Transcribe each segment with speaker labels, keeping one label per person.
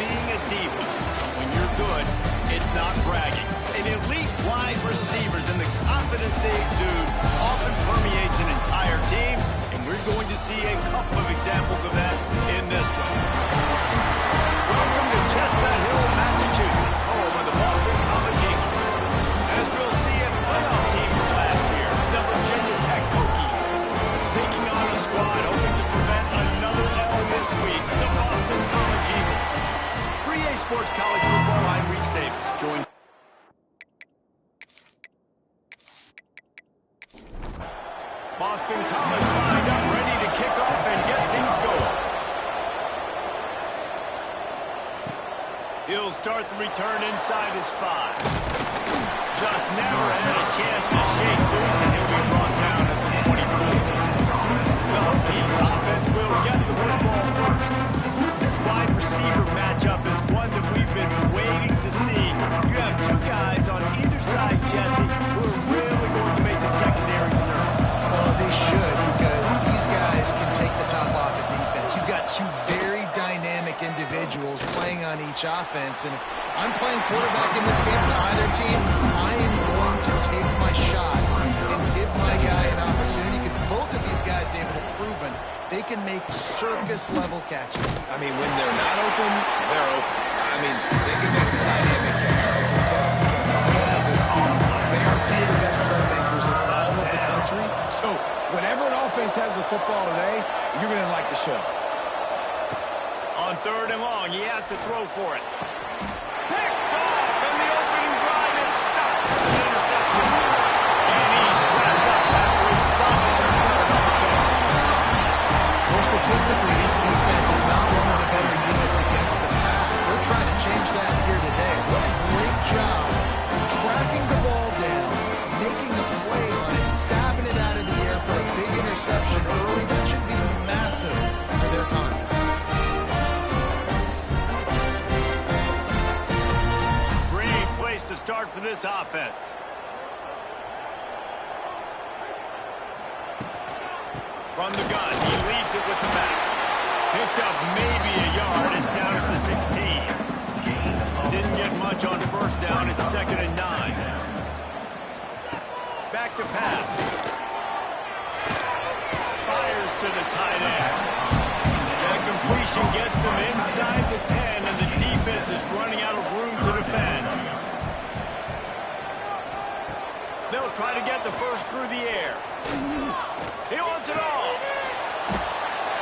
Speaker 1: being a diva. When you're good, it's not bragging. And elite wide receivers and the confidence they exude often permeates an entire team, and we're going to see a couple of examples of that in this one. Welcome to Chestnut Hill, Massachusetts, home of the Boston College Eagles. As we'll see a playoff team from last year, the Virginia Tech Hokies, taking on a squad hoping to prevent another L this week, the Boston College Eagles. 3A Sports College Football, I'm Reese Davis, joined Boston College lined up, ready to kick off and get things going. He'll start the return inside his 5. Just never had a chance to shake loose, and he'll be brought down at the 24. The Hokies offense will get the football first. This wide receiver matchup is one that we've been waiting to see. You have two guys on either side, Jesse, who are really going to make the secondaries nervous.
Speaker 2: Well, they should, because these guys can take the top off of defense. You've got two very dynamic individuals playing on each offense, and if I'm playing quarterback in this game for either team, I am going to take my shots and give my guy an opportunity, because both of these guys, they've proven they can make circus-level catches.
Speaker 3: I mean, when they're not open, they're open. I mean, they can make the dynamic catches, the contested catches. They have the speed. They are two of the best playmakers in all of the country. So whenever an offense has the football today, you're going to like the show.
Speaker 1: On 3rd and long, he has to throw for it. Picked off, and the opening drive is stopped. An interception. And he's wrapped up after a solid return on the go.
Speaker 2: Well, statistically, this defense is not one of the better units against the pass. They're trying to change that here today. What a great job tracking the ball down, making a play on it, stabbing it out of the air for a big interception early. That should be massive for their confidence.
Speaker 1: To start for this offense. From the gun, he leaves it with the back. Picked up maybe a yard. It's down at the 16. Didn't get much on 1st down. It's 2nd and 9. Back to pass. Fires to the tight end. That completion gets them inside the 10, and the defense is running out of room to defend. They'll try to get the first through the air. He wants it all.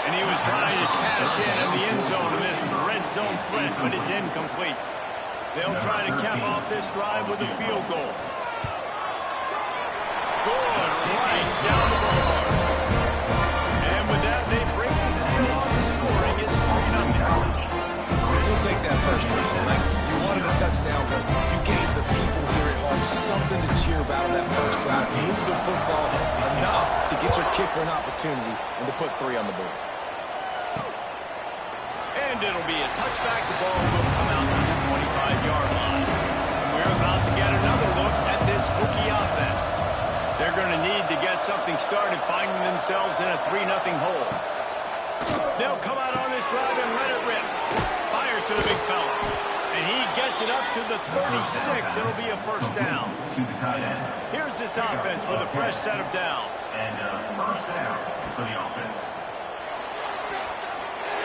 Speaker 1: And he was trying to cash in the end zone in this red zone threat, but it's incomplete. They'll try to cap off this drive with a field goal. Going right down the boulevard. And with that, they break the seal on the scoring. It's 3-0.
Speaker 3: You'll take that first down. Like, you wanted a touchdown, but you gave the people here at home something to cheer about in that first drive. Move the football enough to get your kicker an opportunity and to put 3 on the board.
Speaker 1: And it'll be a touchback. The ball will come out to the 25-yard line. And we're about to get another look at this Hokie offense. They're going to need to get something started, finding themselves in a 3-0 hole. They'll come out on this drive and let it rip. Fires to the big fella. And he gets it up to the 36. It'll be a 1st down. Here's this offense with a fresh set of downs.
Speaker 4: And 1st down for the offense.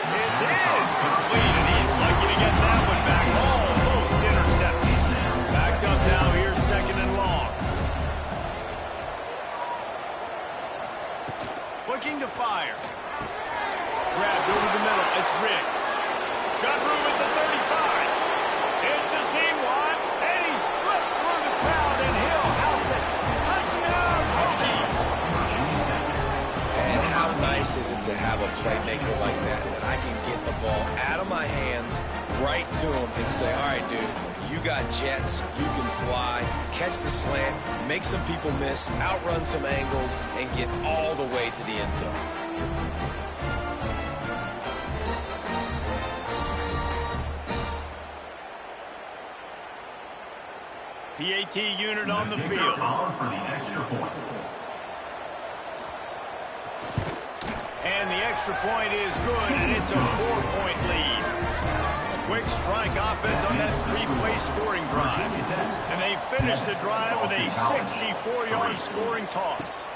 Speaker 1: It's incomplete, and he's lucky to get that one back. Almost intercepted. Backed up now. Here's 2nd and long. Looking to fire. Grabbed over the middle. It's Riggs. Got room at the 35. It's a seam one, and he slipped through the crowd, and he'll house it. Touchdown, Hokies!
Speaker 3: And how nice is it to have a playmaker like that I can get the ball out of my hands right to him and say, all right, dude, you got jets, you can fly, catch the slant, make some people miss, outrun some angles, and get all the way to the end zone.
Speaker 1: PAT unit on the field.
Speaker 4: For the extra point.
Speaker 1: And the extra point is good, and it's a 4-point lead. quick strike offense on that three-play scoring drive. And they finish the drive with a 64-yard scoring toss.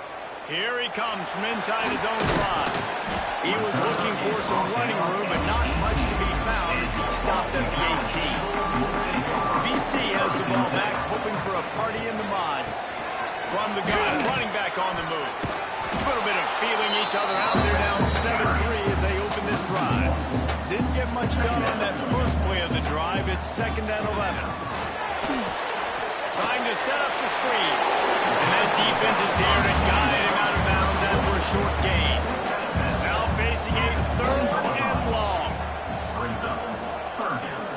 Speaker 1: Here he comes from inside his own 5. He was looking for some running room, but not much to be found as he stopped at the 18. BC has the ball back, hoping for a party in the mods. From the gun, running back on the move. A little bit of feeling each other out there, down 7-3 as they open this drive. Didn't get much done on that first play of the drive. It's 2nd and 11. Trying to set up the screen. And that defense is there to guide him out of bounds after a short gain. Now facing a 3rd and long.
Speaker 4: Brings up 3rd down.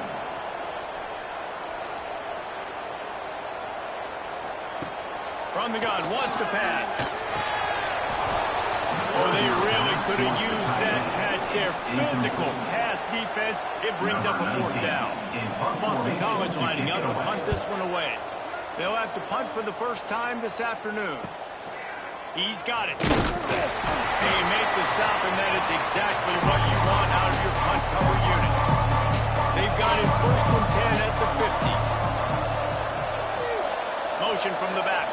Speaker 1: From the gun, wants to pass. Oh, they really could have used that catch there. Physical pass defense. It brings up a 4th down. Boston College lining up to punt this one away. They'll have to punt for the first time this afternoon. He's got it. They make the stop, and that is exactly what you want out of your punt cover unit. They've got it 1st and 10 at the 50. Motion from the back.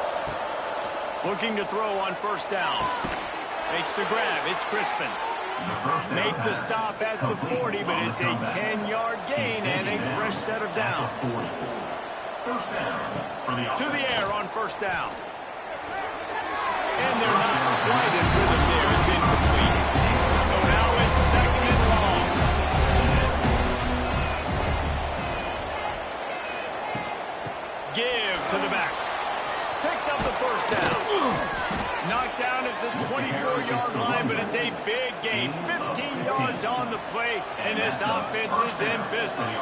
Speaker 1: Looking to throw on 1st down. Makes the grab. It's Crispin. Make the stop at the 40, but it's a 10-yard gain and a fresh set of downs. To the air on 1st down. And they're not quite in rhythm there. It's incomplete. So now it's 2nd and long. Give to the back. Picks up the 1st down. Knocked down at the 24-yard line, but it's a big gain. 15 yards on the play, and this offense is in business.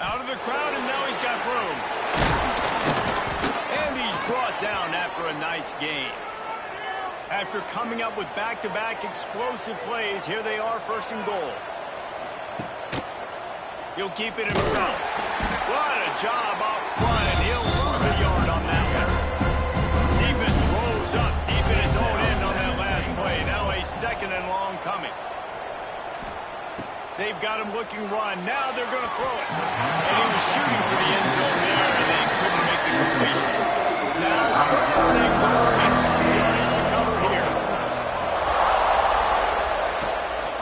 Speaker 1: Out of the crowd, and now he's got room. And he's brought down after a nice gain. After coming up with back-to-back explosive plays, here they are 1st and goal. He'll keep it himself. What a job up front, and he'll lose a yard on that one. Defense rolls up deep in its own end on that last play. Now a 2nd and long coming. They've got him looking run. Now they're going to throw it. And he was shooting for the end zone there, and they couldn't make the completion. Now 3rd and goal, and tough yards to cover here.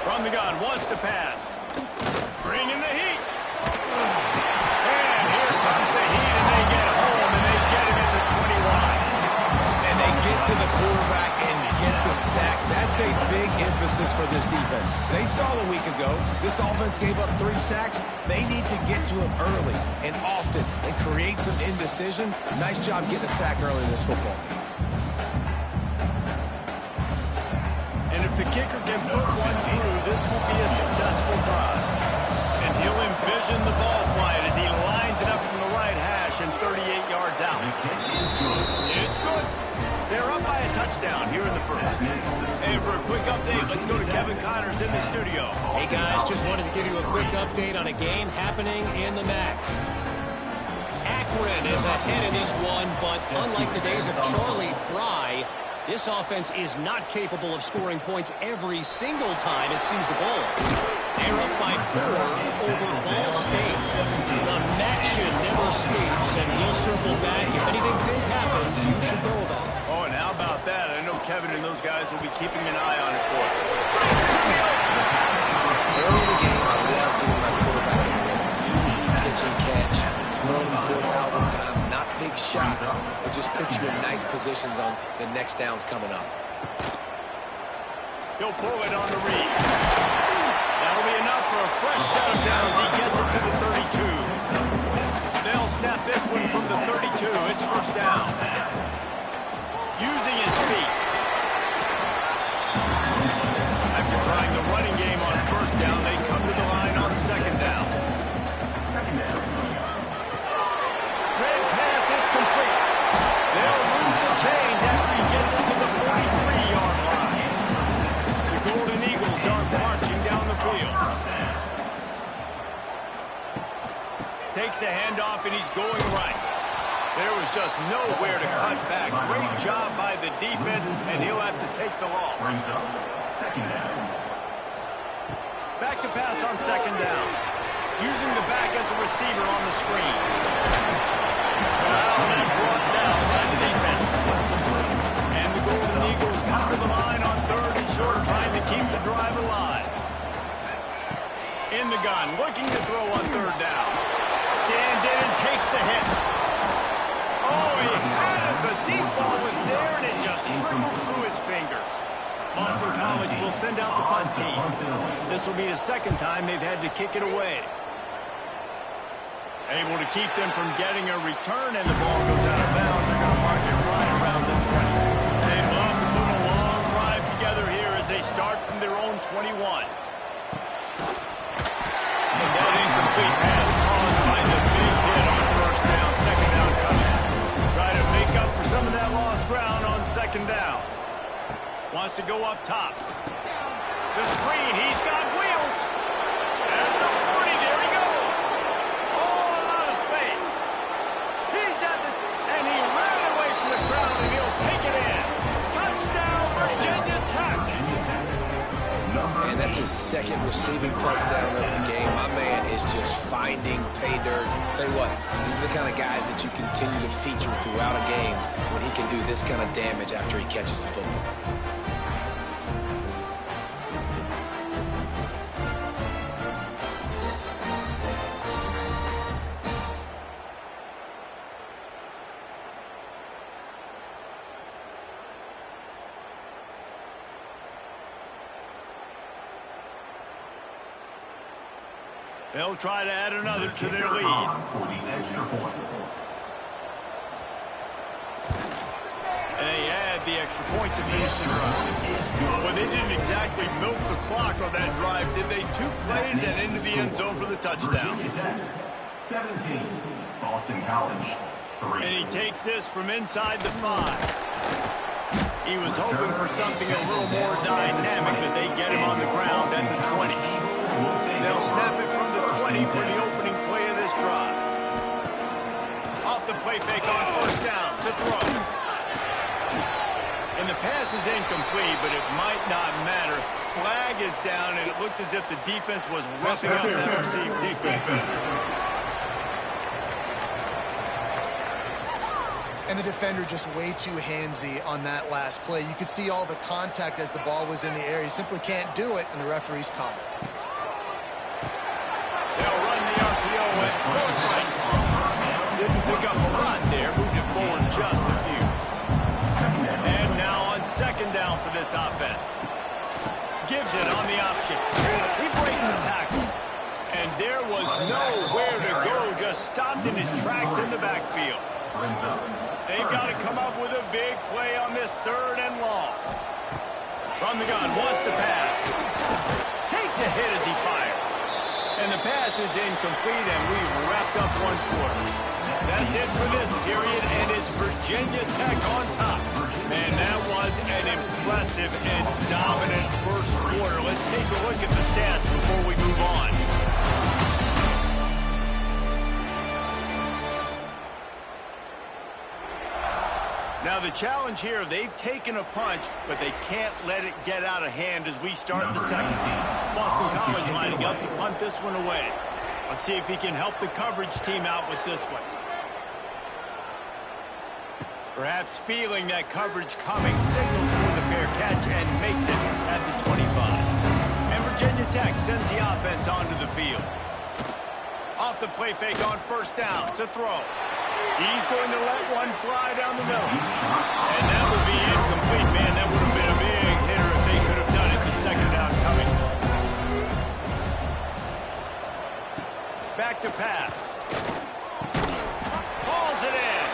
Speaker 1: From the gun, wants to pass. Bringing the heat. And here comes the heat, and they get home, and they get him at the 21.
Speaker 3: And they get to the quarterback and get the sack. That's a big emphasis for this defense. They saw a week ago, this offense gave up 3 sacks. They need to get to him early and often and create some indecision. Nice job getting a sack early in this football game.
Speaker 1: And if the kicker can put one through, this will be a successful drive. And he'll envision the ball flight as he lines it up from the right hash and 38 yards out. It's good. They're up by a touchdown here in the 1st. And for a quick update, let's go to Kevin Connors in the studio.
Speaker 5: Hey guys, just wanted to give you a quick update on a game happening in the MAC. Akron is ahead in this one, but unlike the days of Charlie Fry, this offense is not capable of scoring points every single time it sees the ball. They're up by 4 over Ball State. The action never escapes, and we'll circle back. If anything big happens, you should know about it.
Speaker 1: Oh, and how about that? I know Kevin and those guys will be keeping an eye on it for it.
Speaker 3: Early in the game, I love doing my quarterback. Easy pitch and catch, thrown 4,000 times, not big shots, but just put you in nice positions on the next downs coming up.
Speaker 1: He'll pull it on the read. That'll be enough for a fresh set of downs. He gets it to the 32. They'll snap this one from the 32. It's 1st down. Using his feet. After trying the running game on 1st down, they come to the line on 2nd down. Red pass, it's complete. They'll move the chains after he gets it to the 43-yard line. The Golden Eagles are marching down the field. Takes the handoff, and he's going right. There was just nowhere to cut back. Great job by the defense, and he'll have to take the loss.
Speaker 4: Second down.
Speaker 1: Back to pass on second down. Using the back as a receiver on the screen. Well, that brought down by the defense. And the Golden Eagles come to the line on third and short, trying to keep the drive alive. In the gun, looking to throw on third down. Stands in and takes the hit. Oh, he had it. The deep ball was there, and it just trickled through his fingers. Boston College will send out the punt team. This will be the second time they've had to kick it away. Able to keep them from getting a return, and the ball goes out of bounds. They're going to mark it right around the 20. They'd love to put a long drive together here as they start from their own 21. And that incomplete pass caused by the big hit on first down. Second down coming. Try to make up for some of that lost ground on second down. Wants to go up top. The screen, he's got wheels. At the 40, there he goes. Oh, a lot of space. He's at the, and he ran away from the crowd, and he'll take it in. Touchdown, Virginia Tech.
Speaker 3: And that's his second receiving touchdown of the game. My man is just finding pay dirt. Tell you what, these are the kind of guys that you continue to feature throughout a game when he can do this kind of damage after he catches the football.
Speaker 1: They'll try to add another to their lead.
Speaker 4: For the extra point.
Speaker 1: And they add the extra point to finish the drive. Well, they didn't exactly milk the clock on that drive, did they? 2 plays and into the end zone for the touchdown.
Speaker 4: 17, Boston College, 3.
Speaker 1: And he takes this from inside the 5. He was hoping for something a little more dynamic, but they get him on the ground at the 20. They'll snap it from the 20 for the opening play of this drive. Off the play fake on first down to throw. And the pass is incomplete, but it might not matter. Flag is down, and it looked as if the defense was roughing up that receiver.
Speaker 2: And the defender just way too handsy on that last play. You could see all the contact as the ball was in the air. He simply can't do it, and the referee's called it.
Speaker 1: They'll run the RPO at both right. Didn't pick up a lot there. Moved it forward just a few. And now on second down for this offense. Gives it on the option. He breaks the tackle. And there was nowhere to go. Just stopped in his tracks in the backfield. They've got to come up with a big play on this third and long. From the gun, wants to pass. Takes a hit as he fires. And the pass is incomplete, and we've wrapped up one quarter. That's it for this period, and it's Virginia Tech on top. Man, that was an impressive and dominant first quarter. Let's take a look at the stats before we move on. Now the challenge here, they've taken a punch, but they can't let it get out of hand as we start the second. Boston College lining up to punt this one away. Let's see if he can help the coverage team out with this one. Perhaps feeling that coverage coming, signals for the fair catch and makes it at the 25. And Virginia Tech sends the offense onto the field. Off the play fake on first down to throw. He's going to let one fly down the middle. And that would be incomplete, man. That would have been a big hitter if they could have done it with second down coming. Back to pass. Hauls it in.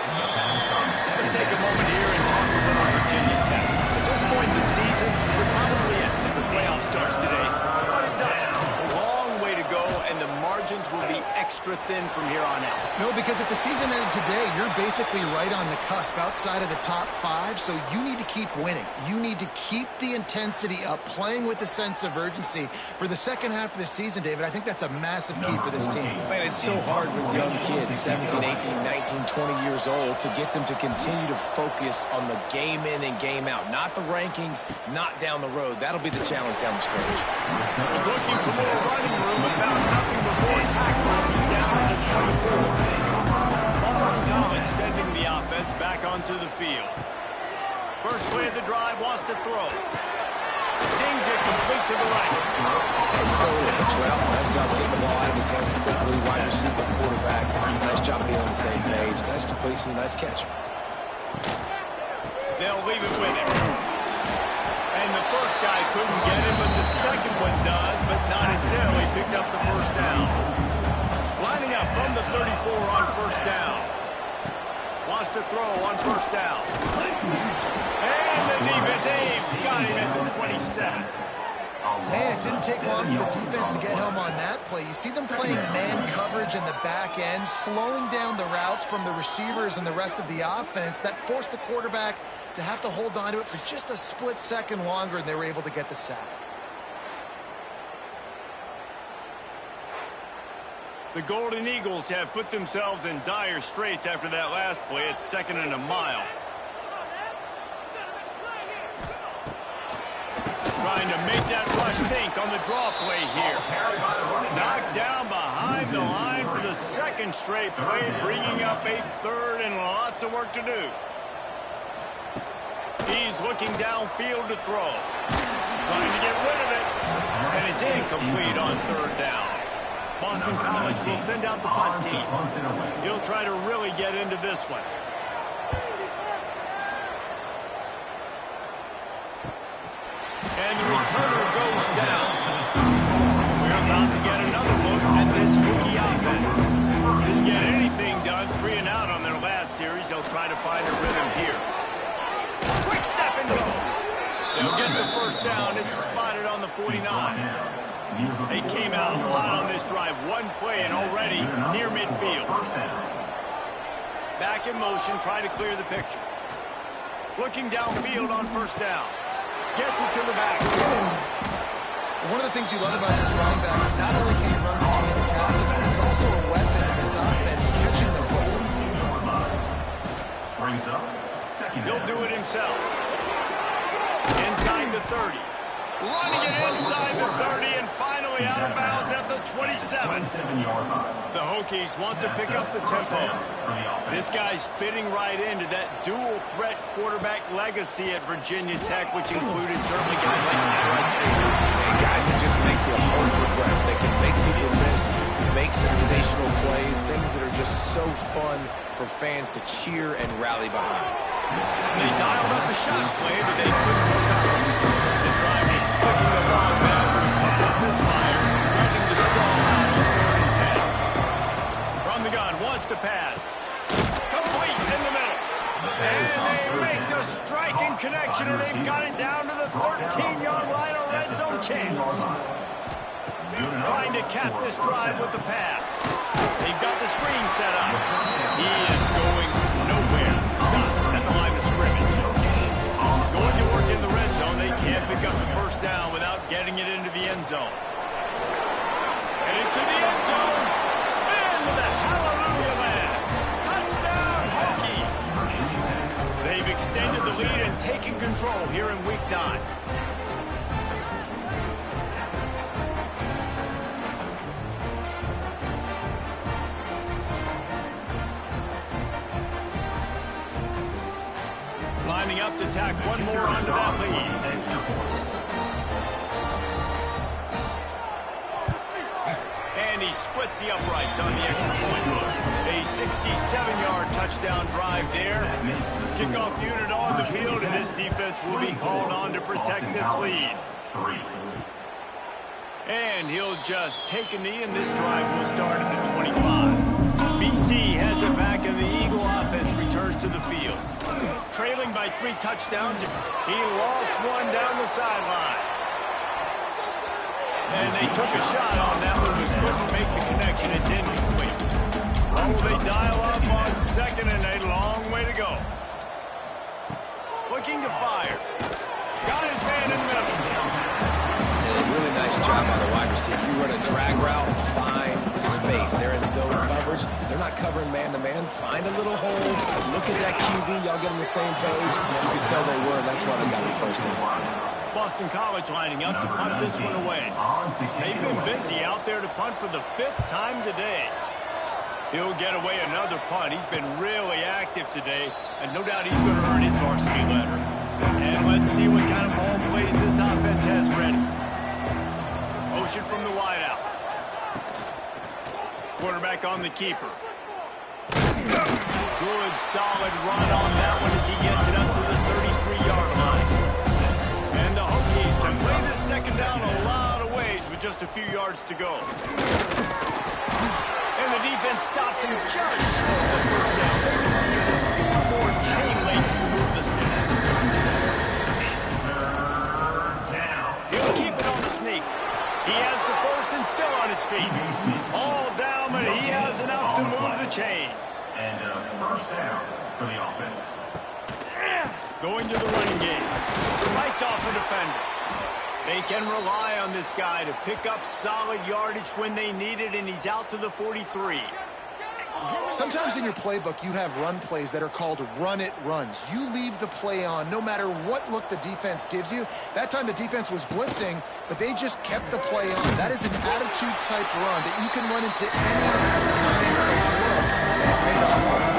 Speaker 1: Let's take a moment here and talk a little Virginia Tech. At this point in the season, we're probably at the playoff starts today, but it doesn't. A long way to go, and the margins will be extra thin from here on out.
Speaker 2: No, because if the season ended today, you're basically right on the cusp outside of the top 5, so you need to keep winning. You need to keep the intensity up, playing with a sense of urgency for the second half of the season, David. I think that's a massive key for this team.
Speaker 3: Man, it's so hard with young kids, 17, 18, 19, 20 years old, to get them to continue to focus on the game in and game out, not the rankings, not down the road. That'll be the challenge down the stretch.
Speaker 1: Was looking for more running room and found nothing but more tackles. He's down to 24. Boston College sending the offense back onto the field. First play of the drive, wants to throw. Sings it complete to the right.
Speaker 3: There you go with it, Hitchwell. Nice job getting the ball out of his hands quickly. Wide receiver, quarterback. Nice job being on the same page. Nice completion, nice catch.
Speaker 1: They'll leave it with him. And the first guy couldn't get him, but the second one does, but not until he picks up the first down. Lining up from the 34 on first down. Wants to throw on first down. And the defense got him at the 27.
Speaker 2: Man, it didn't take long for the defense to get home on that play. You see them playing man coverage in the back end, slowing down the routes from the receivers and the rest of the offense. That forced the quarterback to have to hold on to it for just a split second longer, and they were able to get the sack.
Speaker 1: The Golden Eagles have put themselves in dire straits after that last play. It's 2nd and a mile. Trying to make that rush think on the draw play here. Knocked down behind the line for the second straight play, bringing up a third and lots of work to do. He's looking downfield to throw. Trying to get rid of it. And it's incomplete on third down. Boston College will send out the punt team. He'll try to really get into this one. And the returner goes down. We're about to get another look at this rookie offense. Didn't get anything done, 3 and out on their last series. They'll try to find a rhythm here. Quick step and go. They'll get the first down. It's spotted on the 49. They came out hot on this drive. One play and already near midfield. Back in motion, trying to clear the picture. Looking downfield on first down. Gets it to the back.
Speaker 2: One of the things you love about this running back is not only can he run between the tackles, but he's also a weapon in this offense, catching the football.
Speaker 1: He'll do it himself. Inside the 30. Running it inside the 30 and finally out of bounds at the 27. The Hokies want to pick up the tempo. This guy's fitting right into that dual threat quarterback legacy at Virginia Tech, which included certainly guys like Tyrod Taylor.
Speaker 3: And guys that just make you hold your breath. They can make people miss, make sensational plays, things that are just so fun for fans to cheer and rally behind.
Speaker 1: They dialed up a shot play, but they couldn't hook up. This drive is clicking the ball back with a couple of misfires, threatening to stall out on 3rd and 10. From the gun, wants to pass. Complete in the middle. And they make the striking connection, and they've got it down to the 13-yard line, a red zone chance. Trying to cap this drive with the pass. They've got the screen set up. He is going nowhere. Stop at the line of scrimmage. Going to work in the red zone. They can't pick up the first down without getting it into the end zone. And into the end zone. Into the hallelujah land. Touchdown, Hokies. They've extended the lead and taken control here in Week 9. Lining up to tack one more onto that lead. And he splits the uprights on the extra point. A 67-yard touchdown drive there. Kickoff unit on the field, and this defense will be called on to protect this lead. And he'll just take a knee, and this drive will start at the 25. BC has it back, and the Eagle offense returns to the field. Trailing by 3 touchdowns, he lost one down the sideline. And they took a shot on that one, but couldn't make
Speaker 3: job by the wide receiver. You run a drag route, find space. They're in zone coverage. They're not covering man-to-man. Find a little hole. Look at that QB. Y'all get on the same page. You can tell they were, and that's why they got the first down.
Speaker 1: Boston College lining up to punt this one away. They've been busy out there to punt for the 5th time today. He'll get away another punt. He's been really active today, and no doubt he's going to earn his varsity letter. And let's see what kind of ball plays this offense has ready. Motion from the wideout. Quarterback on the keeper. Good, solid run on that one as he gets it up to the 33-yard line. And the Hokies can play this second down a lot of ways with just a few yards to go. And the defense stops him just short of the first down. Maybe needed a few more chain links to move the sticks. He'll keep it on the sneak. He has the first and still on his feet. All down, but he has enough to move the chains.
Speaker 4: And first down for the offense.
Speaker 1: Going to the running game. Fights off a defender. They can rely on this guy to pick up solid yardage when they need it, and he's out to the 43.
Speaker 2: Sometimes in your playbook, you have run plays that are called run-it runs. You leave the play on no matter what look the defense gives you. That time the defense was blitzing, but they just kept the play on. That is an attitude-type run that you can run into any kind of look, and it paid off for him.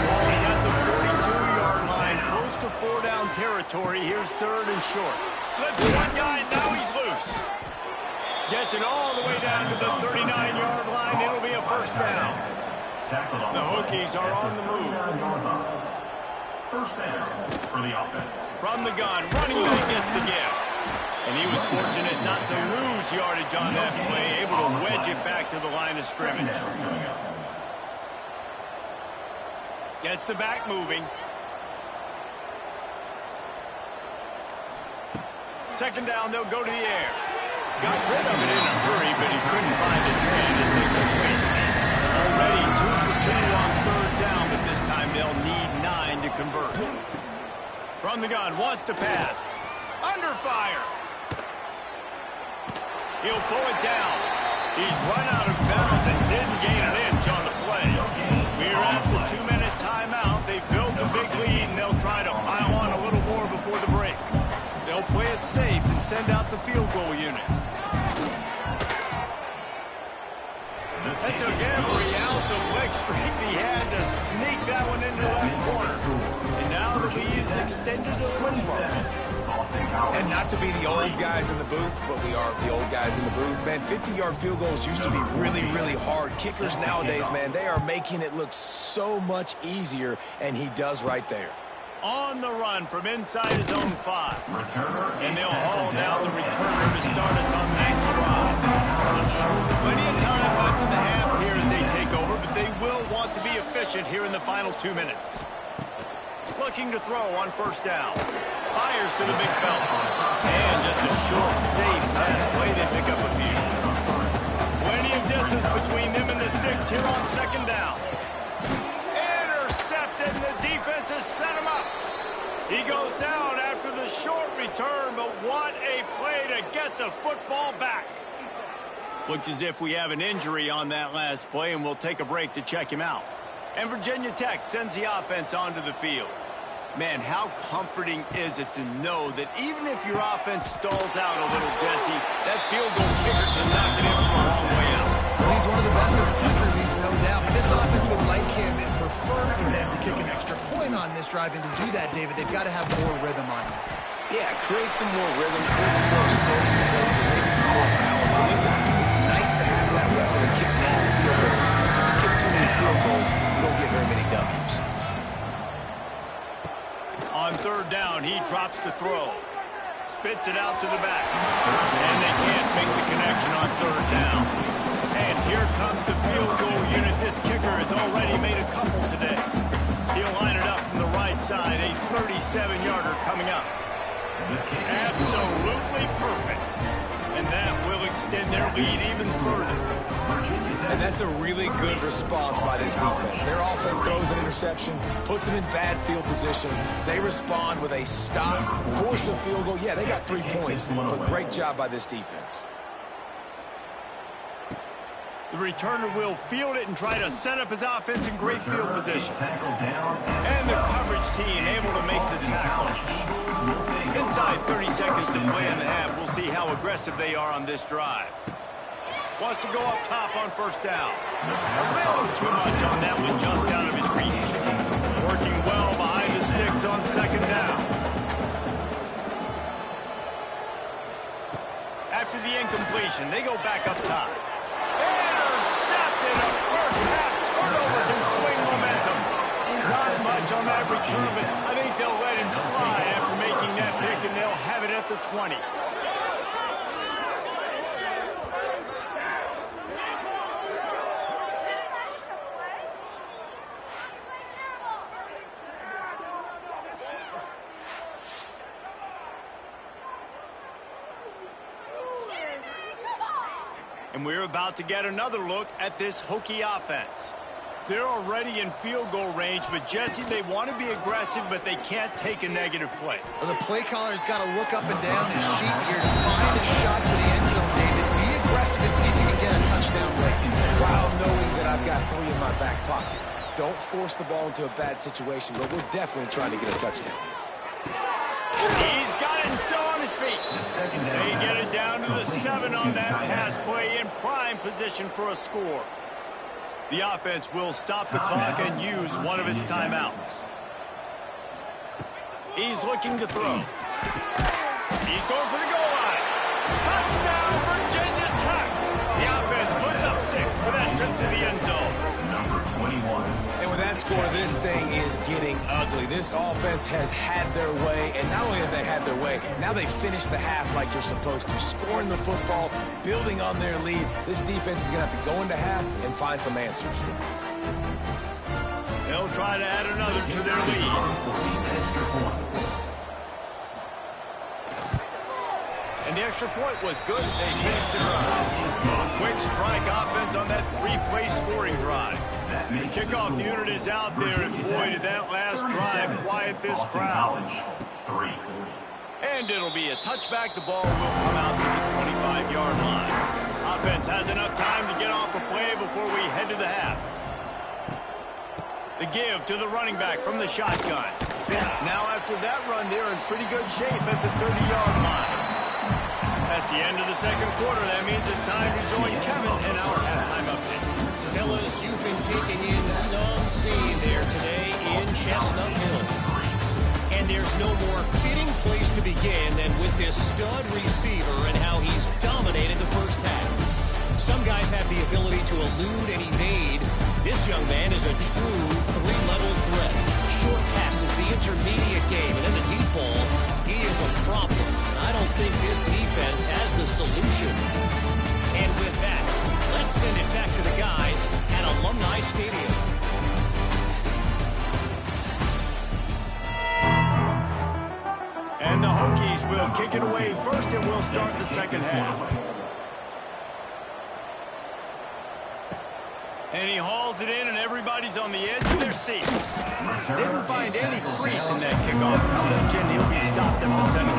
Speaker 1: Well, he's at the 42-yard line, close to 4-down territory. Here's 3rd and short. Slips one guy, now he's loose. Gets it all the way down to the 39-yard line. It'll be a first down. The Hokies are on the move.
Speaker 4: First down for the offense.
Speaker 1: From the gun, running back gets the gift. And he was fortunate not to lose yardage on that play, able to wedge it back to the line of scrimmage. Gets the back moving. Second down, they'll go to the air. Got rid of it in a hurry, but he couldn't find his man. It's incomplete. Already 2 for 2 on 3rd down, but this time they'll need 9 to convert. From the gun, wants to pass. Under fire. He'll pull it down. He's run out of bounds and didn't gain an inch on the play. We're at the 2-minute timeout. They've built a big lead, and they'll try to pile on a little more before the break. They'll play it safe and send out the field goal unit. That took every ounce of leg strength he had to sneak that one into that corner. And now the lead is extended a little further.
Speaker 3: And not to be the old guys in the booth, but we are the old guys in the booth. Man, 50-yard field goals used to be really, really hard. Kickers nowadays, man, they are making it look so much easier, and he does right there.
Speaker 1: On the run from inside his own 5. And they'll haul down the returner to start us on the next drive. Plenty of time left in the half here as they take over, but they will want to be efficient here in the final 2 minutes. Looking to throw on first down. Fires to the big fella. And just a short, safe pass play. They pick up a few. Plenty of distance between them and the sticks here on second down. Intercepted, and the defense has set him up. He goes down after the short return, but what a play to get the football back. Looks as if we have an injury on that last play, and we'll take a break to check him out. And Virginia Tech sends the offense onto the field. Man, how comforting is it to know that even if your offense stalls out a little, Jesse, that field goal kicker can knock it in from a long way out.
Speaker 2: Well, he's one of the best in the country, Reese, no doubt. But this offense would like him and prefer for him to kick an extra point on this drive. And to do that, David, they've got to have more rhythm on offense.
Speaker 3: Yeah, create some more rhythm, create some more explosive plays, and maybe some more balance. And listen, it's nice to have that weapon and kick long field goals. If you kick too many field goals, you don't get very many W's.
Speaker 1: On third down, he drops to throw. Spits it out to the back. And they can't make the connection on third down. And here comes the field goal unit. This kicker has already made a couple today. He'll line it up from the right side. A 37-yarder coming up. Absolutely perfect. And that will extend their lead even further.
Speaker 3: And that's a really good response by this defense. Their offense throws an interception, puts them in bad field position. They respond with a stop, force a field goal. Yeah, they got 3 points, but great job by this defense.
Speaker 1: The returner will field it and try to set up his offense in great field position. And the coverage team able to make the tackle. Inside 30 seconds to play in the half. We'll see how aggressive they are on this drive. Wants to go up top on first down. A little too much on that one, just out of his reach. Working well behind the sticks on second down. After the incompletion, they go back up top. Intercepted. A first half turnover can swing momentum. Not much on that return, but I think they'll let him slide after making that pick, and they'll have it at the 20. And we're about to get another look at this Hokie offense. They're already in field goal range, but Jesse, they want to be aggressive, but they can't take a negative play.
Speaker 2: Well, the play caller's got to look up and down his sheet here to find a shot to the end zone, David. Be aggressive and see if you can get a touchdown late.
Speaker 3: While knowing that I've got 3 in my back pocket. Don't force the ball into a bad situation, but we're definitely trying to get a touchdown.
Speaker 1: He's got it and still on his feet. They get it down to the 7 on that pass play in prime position for a score. The offense will stop the clock and use one of its timeouts. He's looking to throw. He's going for the goal line. Touchdown, Virginia Tech. The offense puts up 6 for that trip to the end zone.
Speaker 4: Number 21.
Speaker 3: And with that score, this thing is getting ugly. This offense has had their way, and not only have they had their way, now they finished the half like you're supposed to, scoring the football, building on their lead. This defense is going to have to go into half and find some answers.
Speaker 1: They'll try to add another to their lead. And the extra point was good as they finished it up. Quick strike offense on that 3-play scoring drive. The kickoff unit is out there, and boy, did that last drive quiet this crowd. And it'll be a touchback. The ball will come out to the 25-yard line. Offense has enough time to get off a play before we head to the half. The give to the running back from the shotgun. Now after that run, they're in pretty good shape at the 30-yard line. That's the end of the second quarter. That means it's time to join Kevin in our halftime update.
Speaker 5: Fellas, you've been taking in some scene there today in Chestnut Hill. And there's no more fitting place to begin than with this stud receiver and how he's dominated the first half. Some guys have the ability to elude and evade. This young man is a true 3-level threat. Short passes, the intermediate game, and then the deep ball, he is a problem. I don't think this defense has the solution. And with that, let's send it back to the guys at Alumni Stadium.
Speaker 1: And the Hokies will kick it away first, and we'll start the second half. And he hauls it in, and everybody's on the edge of their seats. Didn't find any crease in that kickoff coverage, and he'll be stopped at the 17.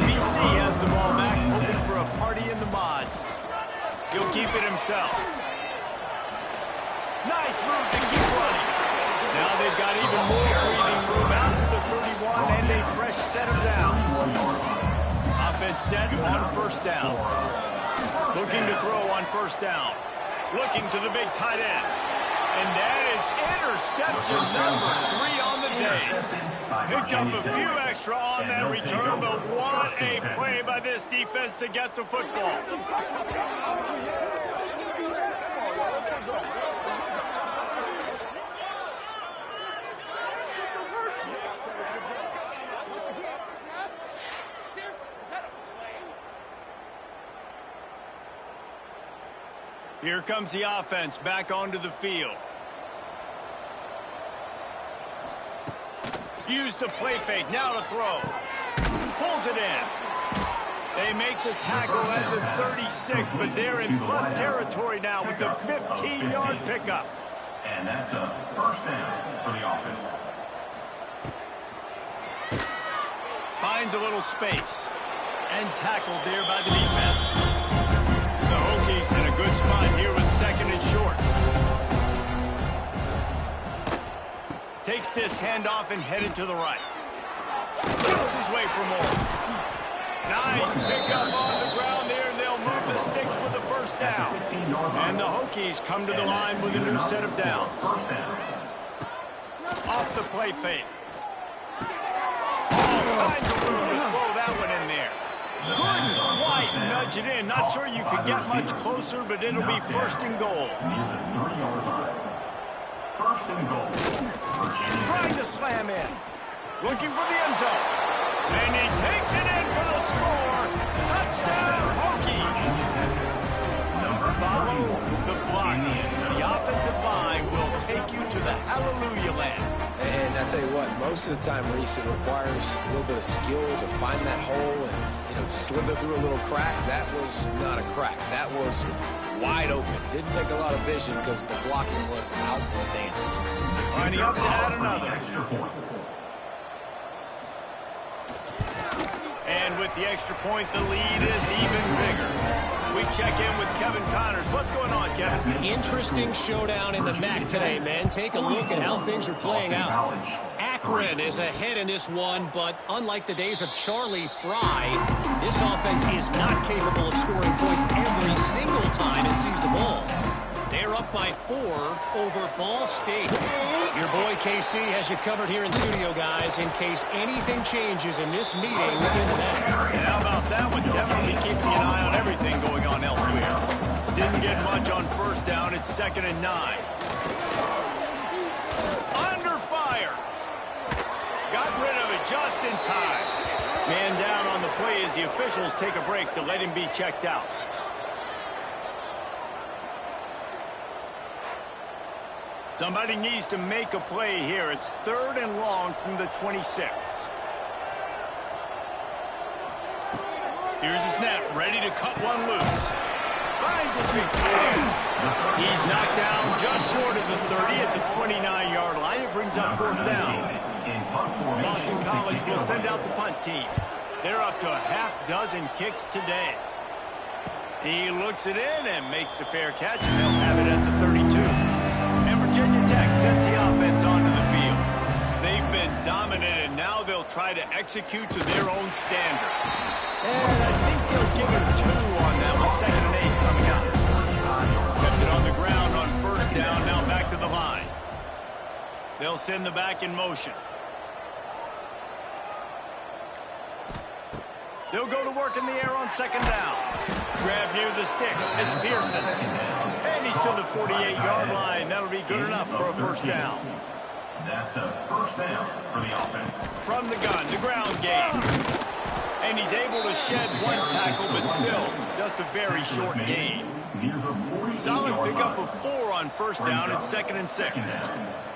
Speaker 1: BC has the ball back, hoping for a party in the mods. He'll keep it himself. Nice move to keep running. Now they've got even more breathing room out to the 31 and a fresh set of downs. Offense set on first down. Looking to throw on first down. Looking to the big tight end. And that is interception number 3 on the day. Picked up a few extra on that return, but what a play by this defense to get the football. Here comes the offense back onto the field. Use the play fake, now to throw. Pulls it in. They make the tackle at the 36, but they're in plus territory now with the 15-yard pickup.
Speaker 4: And that's a first down for the offense.
Speaker 1: Finds a little space. And tackled there by the defense. The Hokies in a good spot handoff and headed to the right. Shoots his way for more. Nice pickup on the ground there, and they'll move the sticks with the first down. And the Hokies come to the line with a new set of downs. Off the play fake. All kinds of room to throw that one in there. Couldn't quite nudge it in. Not sure you could get much closer, but it'll be first and goal.
Speaker 4: First and goal.
Speaker 1: Trying to slam in. Looking for the end zone. And he takes it in for the score. Touchdown, Hokies. Follow the block. The offensive line will take you to the hallelujah land.
Speaker 3: And I tell you what, most of the time, Reese, it requires a little bit of skill to find that hole and, slither through a little crack. That was not a crack. That was wide open. Didn't take a lot of vision because the blocking was outstanding.
Speaker 1: Lining up to add another. And with the extra point, the lead is even bigger. We check in with Kevin Connors. What's going on, Kevin?
Speaker 5: Interesting showdown in the MAC today, man. Take a look at how things are playing out. Akron is ahead in this one, but unlike the days of Charlie Fry, this offense is not capable of scoring points every single time it sees the ball. They're up by 4 over Ball State. Your boy KC has you covered here in studio, guys, in case anything changes in this meeting in the net.
Speaker 1: And how about that one? Definitely keeping an eye on everything going on elsewhere. Didn't get much on first down. It's 2nd and 9. Under fire. Got rid of it just in time. Man down on the play as the officials take a break to let him be checked out. Somebody needs to make a play here. It's 3rd and long from the 26. Here's the snap, ready to cut one loose. Finds his big man. He's knocked down just short of the 30 at the 29-yard line. It brings up 4th down. Boston College will send out the punt team. They're up to a half-dozen kicks today. He looks it in and makes the fair catch, and they'll have it at the 32. Virginia Tech sends the offense onto the field. They've been dominant, and now they'll try to execute to their own standard. And I think they'll give him 2 on that one. 2nd and 8 coming up. Kept it on the ground on first down. Now back to the line. They'll send the back in motion. They'll go to work in the air on 2nd down. Grab near the sticks. It's Pearson. And he's to the 48-yard line. That'll be good enough for a first down.
Speaker 4: That's a first down for the offense.
Speaker 1: From the gun, the ground game. And he's able to shed 1 tackle, but still just a very short gain. Solid pickup of 4 on first down. It's 2nd and 6.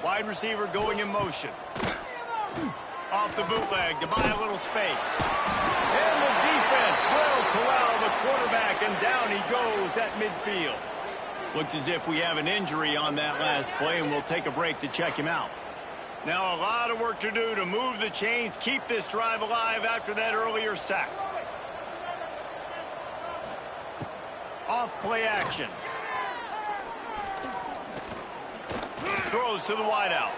Speaker 1: Wide receiver going in motion. Off the bootleg to buy a little space. And the defense will corral the quarterback, and down he goes at midfield. Looks as if we have an injury on that last play, and we'll take a break to check him out. Now a lot of work to do to move the chains, keep this drive alive after that earlier sack. Off play action. Throws to the wideout.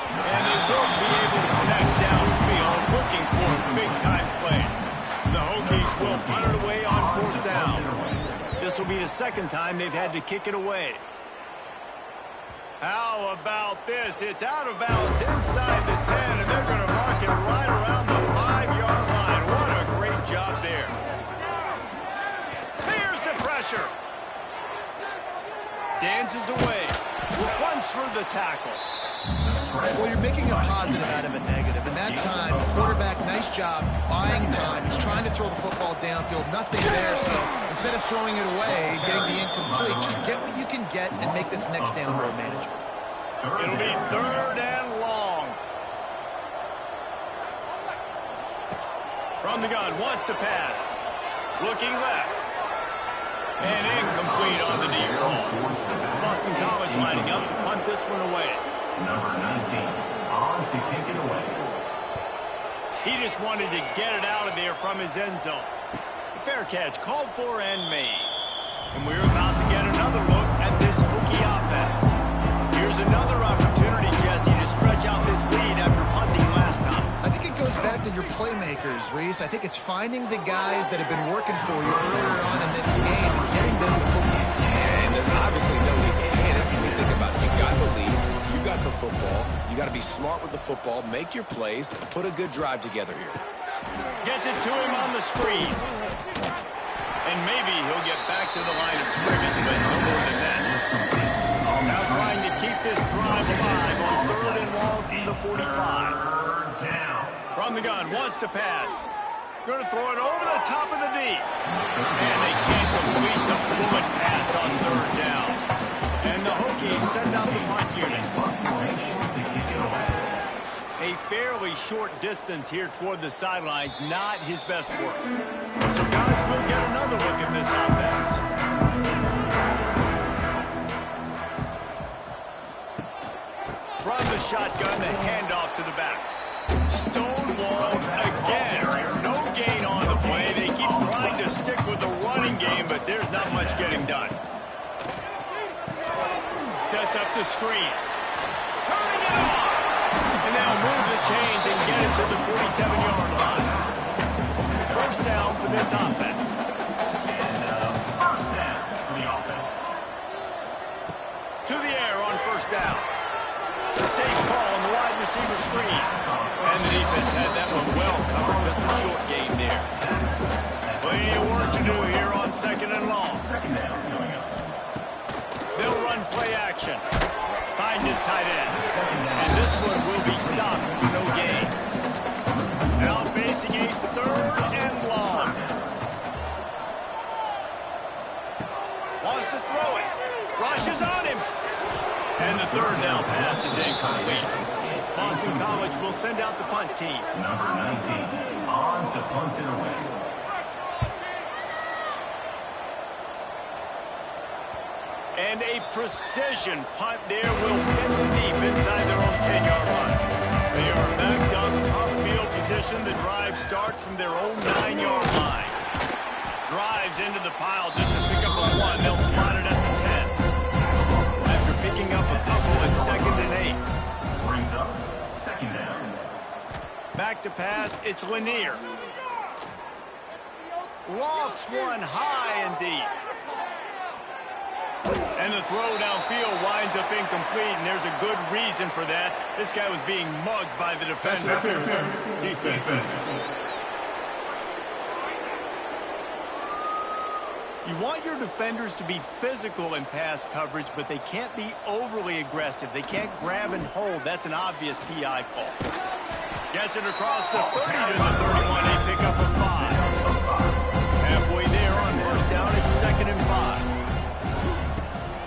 Speaker 1: And they will be able to connect downfield, looking for a big-time play. The Hokies will punt it away on 4th down. This will be the 2nd time they've had to kick it away. How about this? It's out of bounds inside the 10, and they're going to mark it right around the 5-yard line. What a great job there. Here's the pressure. Dances away. Runs through the tackle.
Speaker 2: Well, you're making a positive out of a negative. And that time, the quarterback, nice job buying time. He's trying to throw the football downfield. Nothing there, so instead of throwing it away, getting the incomplete, just get what you can get and make this next down more manageable.
Speaker 1: It'll be 3rd and long. From the gun, wants to pass. Looking left. And incomplete on the deep ball. Boston College lining up to punt this one away.
Speaker 4: Number 19, on to kick it away.
Speaker 1: He just wanted to get it out of there from his end zone. Fair catch called for and made. And we're about to get another look at this Hokie offense. Here's another opportunity, Jesse, to stretch out this lead
Speaker 2: to your playmakers, Reese. I think it's finding the guys that have been working for you earlier on in this game and getting them the football.
Speaker 3: And there's obviously no need to panic. When you think about it, you got the lead, you got the football, you got to be smart with the football, make your plays, put a good drive together here.
Speaker 1: Gets it to him on the screen. And maybe he'll get back to the line of scrimmage, but no more than that. Now trying to keep this drive alive on 3rd and long from the 45. From the gun, wants to pass. Going to throw it over the top of the D. And they can't complete the bullet pass on 3rd down. And the Hokies send out the punt unit. A fairly short distance here toward the sidelines, not his best work. So guys, we'll get another look at this offense. From the shotgun, the handoff to the back. Stonewalled again. No gain on the play. They keep trying to stick with the running game, but there's not much getting done. Sets up the screen. Turning it on. And now move the chains and get it to the 47-yard line. First down for this offense.
Speaker 4: First down for the offense.
Speaker 1: To the air on first down. The safe ball on the wide receiver screen. And the defense had that one well covered. Just a short gain there. Plenty of work to do here on 2nd and long.
Speaker 4: Second down coming up.
Speaker 1: They'll run play action. Find his tight end. And this one will be stopped for no gain. Now facing a 3rd and long. Wants to throw it. Rushes on him. And the 3rd down pass is incomplete. Boston College will send out the punt team.
Speaker 4: Number 19 on to punt it away.
Speaker 1: And a precision punt there will hit the deep inside their own 10-yard line. They are backed up, tough field position. The drive starts from their own 9-yard line. Drives into the pile just to pick up a 1. They'll spot it at the 10. After picking up a couple at 2nd and 8.
Speaker 4: Brings up second down.
Speaker 1: Back to pass, it's Lanier. Lofts one high and deep. And the throw downfield winds up incomplete, and there's a good reason for that. This guy was being mugged by the defender.
Speaker 4: Defense.
Speaker 1: You want your defenders to be physical in pass coverage, but they can't be overly aggressive. They can't grab and hold. That's an obvious PI call. Gets it across the 30 to the 31. They pick up a 5. Halfway there on first down, it's 2nd and 5.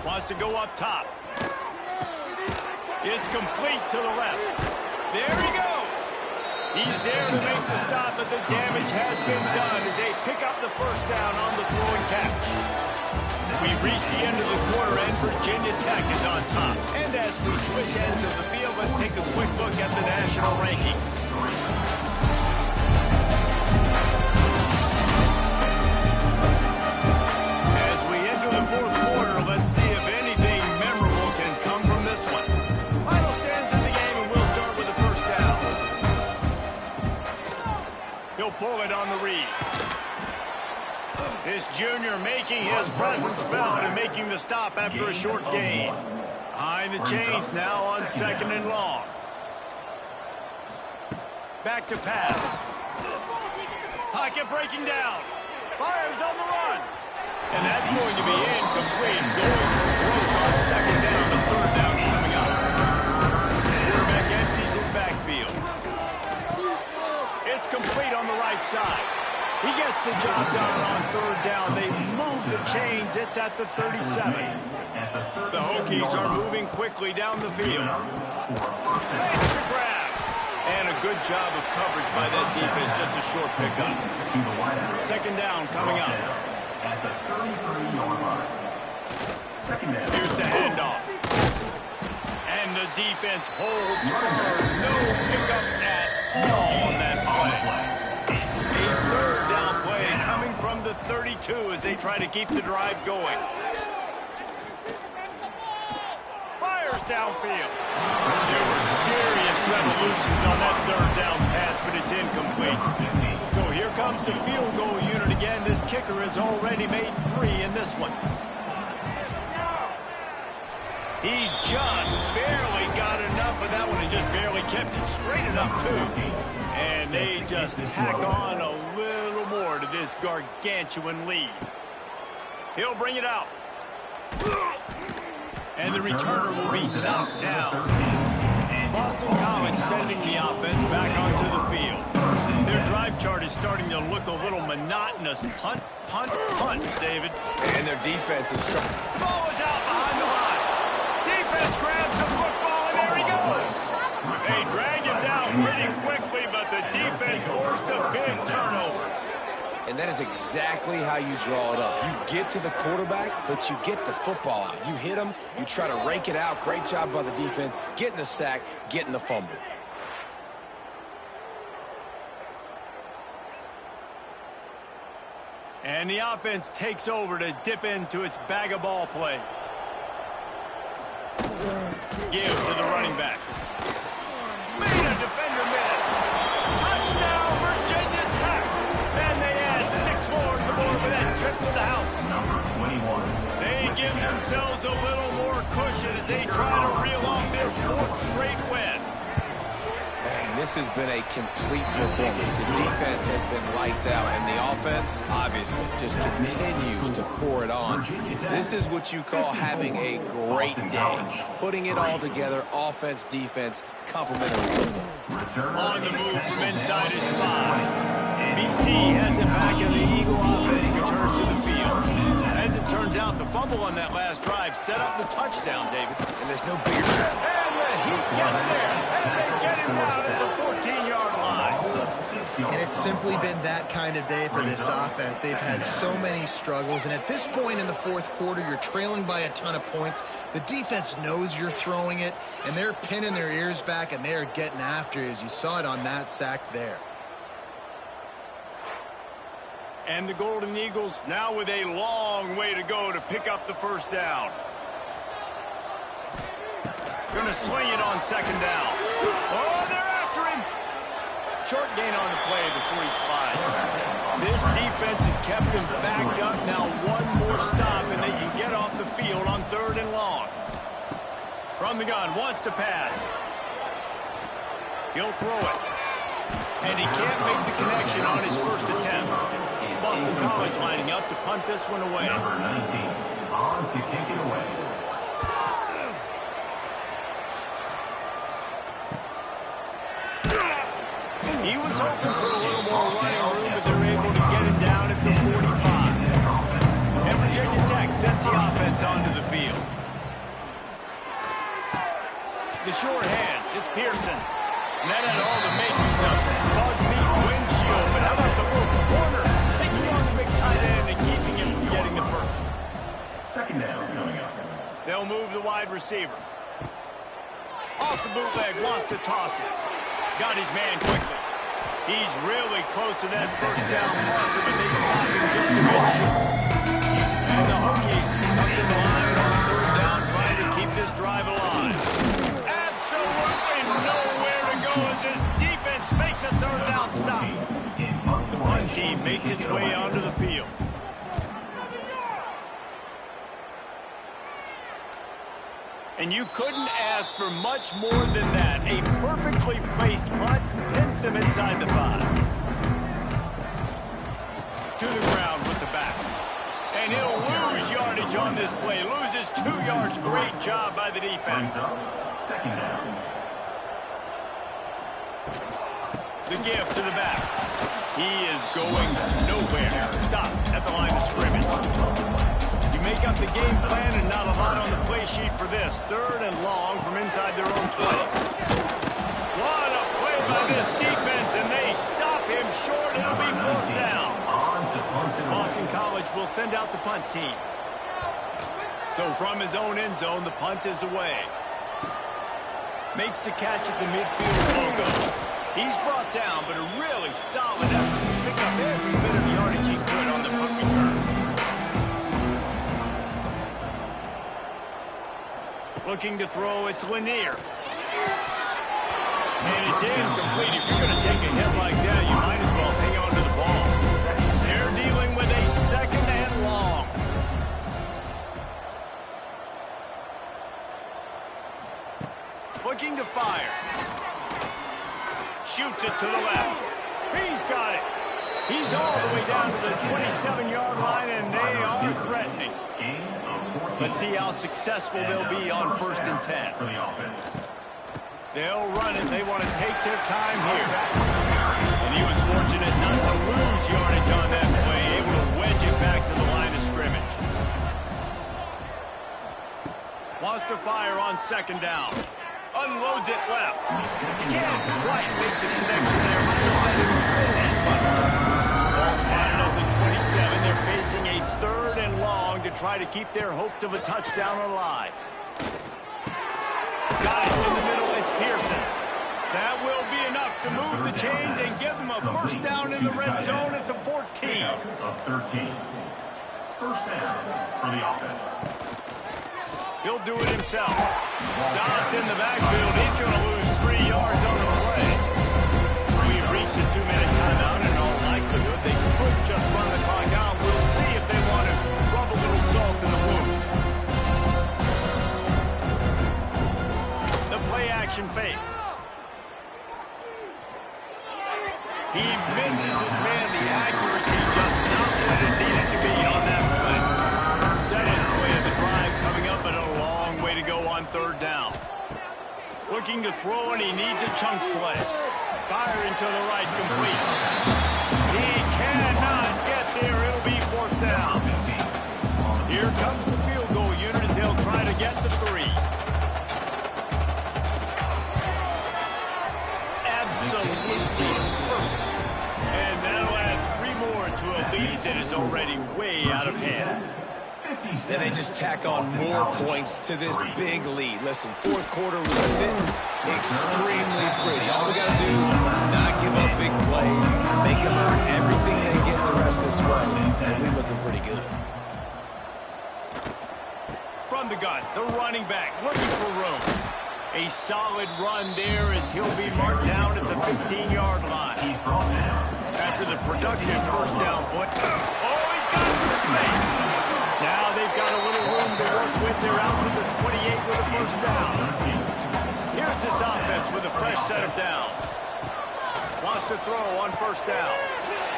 Speaker 1: Wants to go up top. It's complete to the left. There he goes. He's there to make the stop, but the damage has been done as they pick up the first down on the throw and catch. We've reached the end of the quarter, and Virginia Tech is on top. And as we switch ends of the field, let's take a quick look at the national rankings. As we enter the 4th quarter, let's see if anything memorable can come from this one. Final stands in the game, and we'll start with the first down. He'll pull it on the read. This junior making his presence felt and making the stop after a short gain. Behind the chains now on 2nd and long. Back to pass. Pocket breaking down. Fires on the run. And that's going to be incomplete. Going for broke on 2nd down. The 3rd down's coming up. Quarterback empties his backfield. It's complete on the right side. He gets the job done on 3rd down. They move the chains. It's at the 37. The Hokies are moving quickly down the field. Makes the grab. And a good job of coverage by that defense. Just a short pickup. 2nd down coming up.
Speaker 4: At the 33-yard line. 2nd down.
Speaker 1: Here's the handoff. And the defense holds firm. No pickup at all on that play. A 3rd down play coming from the 32 as they try to keep the drive going. Fires downfield. There were serious revolutions on that 3rd down pass, but it's incomplete. great. So here comes the field goal unit again. This kicker has already made 3 in this one. He just barely got enough of that one and just barely kept it straight enough, too. And they just tack on a little more to this gargantuan lead. He'll bring it out. And the returner will be knocked down. Boston College sending the offense back onto the field. Their drive chart is starting to look a little monotonous. Punt, punt, punt, David.
Speaker 3: And their defense is strong.
Speaker 1: Ball is out behind the line. Defense grabs the football, and there he goes. They drag him down pretty quickly, but the defense forced a big turnover.
Speaker 3: And that is exactly how you draw it up. You get to the quarterback, but you get the football out. You hit him, you try to rake it out. Great job by the defense, getting the sack, getting the fumble.
Speaker 1: And the offense takes over to dip into its bag of ball plays. Give to the running back. Made a defender miss. Touchdown, Virginia Tech. And they add 6 more to the board with that trip to the house.
Speaker 4: Number 21.
Speaker 1: They give themselves a little more cushion as they try to reel off their 4th straight win.
Speaker 3: Man, this has been a complete performance. The defense has been lights out, and the offense, obviously, just continues to pour it on. This is what you call having a great day. Putting it all together, offense, defense, complementary football.
Speaker 1: On the move from inside his 5. BC has it back, and the Eagle offense returns to the field. As it turns out, the fumble on that last drive set up the touchdown, David.
Speaker 3: And there's no bigger than
Speaker 1: And the Heat get there, and they get him down at the 14-yard line.
Speaker 2: And it's simply been that kind of day for this offense. They've had so many struggles, and at this point in the 4th quarter, you're trailing by a ton of points. The defense knows you're throwing it, and they're pinning their ears back, and they're getting after it, as you saw it on that sack there.
Speaker 1: And the Golden Eagles now with a long way to go to pick up the first down. Going to swing it on 2nd down. Oh, they're after him. Short gain on the play before he slides. This defense has kept him backed up. Now 1 more stop, and they can get off the field on 3rd and long. From the gun, wants to pass. He'll throw it. And he can't make the connection on his first attempt. Boston College lining up to punt this one away.
Speaker 4: Number 19. On to kick it away.
Speaker 1: He was hoping for a little more running room, but they're able to get him down at the 45. And Virginia Tech sends the offense onto the field. The short hands, it's Pearson. And that had all the makings of bug meat windshield. But how about the little corner taking on the big tight end and keeping him from getting the first?
Speaker 4: 2nd down coming up.
Speaker 1: They'll move the wide receiver. Off the bootleg, wants to toss it. Got his man quickly. He's really close to that first down marker, but they stop him just a bit short. And the Hokies come to the line on 3rd down, trying to keep this drive alive. Absolutely nowhere to go as this defense makes a 3rd down stop. The punt team makes its way onto the field. And you couldn't ask for much more than that. A perfectly placed punt pins them inside the 5. To the ground with the back. And he'll lose yardage on this play. Loses 2 yards. Great job by the defense.
Speaker 4: 2nd down.
Speaker 1: The give to the back. He is going nowhere. Stop at the line of scrimmage. You make up the game plan and not a lot on the play sheet for this. 3rd and long from inside their own 20. What a play by this defense, and they stop him short. It'll be 4th down. Boston College will send out the punt team. So from his own end zone, the punt is away. Makes the catch at the midfield logo. He's brought down, but a really solid effort to pick up every bit of yardage he could on the punt return. Looking to throw, it's Lanier. And it's incomplete. If you're going to take a hit like that, you might as well hang on to the ball. They're dealing with a second and long. Looking to fire. Shoots it to the left. He's got it. He's all the way down to the 27-yard line, and they are threatening. Let's see how successful they'll be on 1st and 10. They'll run it. They want to take their time here. And he was fortunate not to lose yardage on that play, able to wedge it back to the line of scrimmage. Wants to fire on 2nd down. Unloads it left. Can't quite make the connection there. Ball spotted off at 27. They're facing a 3rd and long to try to keep their hopes of a touchdown alive. Got it in the middle. It's Pearson. That will be enough to move the chains and give them a 1st down in the red zone at the 14.
Speaker 4: Of 13. 1st down for the offense.
Speaker 1: He'll do it himself. Stopped in the backfield. He's going to lose 3 yards on the play. We've reached a 2-minute timeout. In all likelihood, they could just run the clock out. We'll see if they want to rub a little salt in the wound. The play-action fake. He misses his man. The accuracy just not what it needed to be on that play. 7th play of the drive coming up, but a long way to go on 3rd down. Looking to throw, and he needs a chunk play. Firing to the right, complete. He cannot get there. It'll be 4th down. Here comes the field goal unit as they'll try to get the 3. Absolutely perfect. And that'll add 3 more to a lead that is already way out of hand.
Speaker 3: And they just tack on more points to this big lead. Listen, 4th quarter was sitting extremely pretty. All we got to do, not give up big plays, make them earn everything they get the rest this way, and we're looking pretty good.
Speaker 1: From the gun, the running back looking for room. A solid run there as he'll be marked down at the 15-yard line. After the productive 1st down point. Oh, he's got some space. Now they've got a little room to work with. They're out to the 28 with a 1st down. Here's this offense with a fresh set of downs. Wants to throw on 1st down.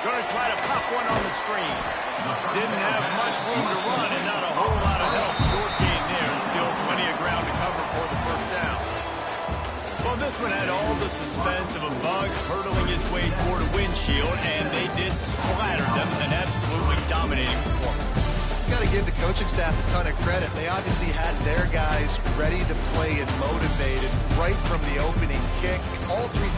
Speaker 1: Going to try to pop one on the screen. Didn't have much room to run and not a whole lot of help. Short gain there and still plenty of ground to cover for the 1st down. Well, this one had all the suspense of a bug hurtling his way toward a windshield, and they did splatter them. An absolutely dominating performance.
Speaker 2: Got to give the coaching staff a ton of credit. They obviously had their guys ready to play and motivated right from the opening kick. All 3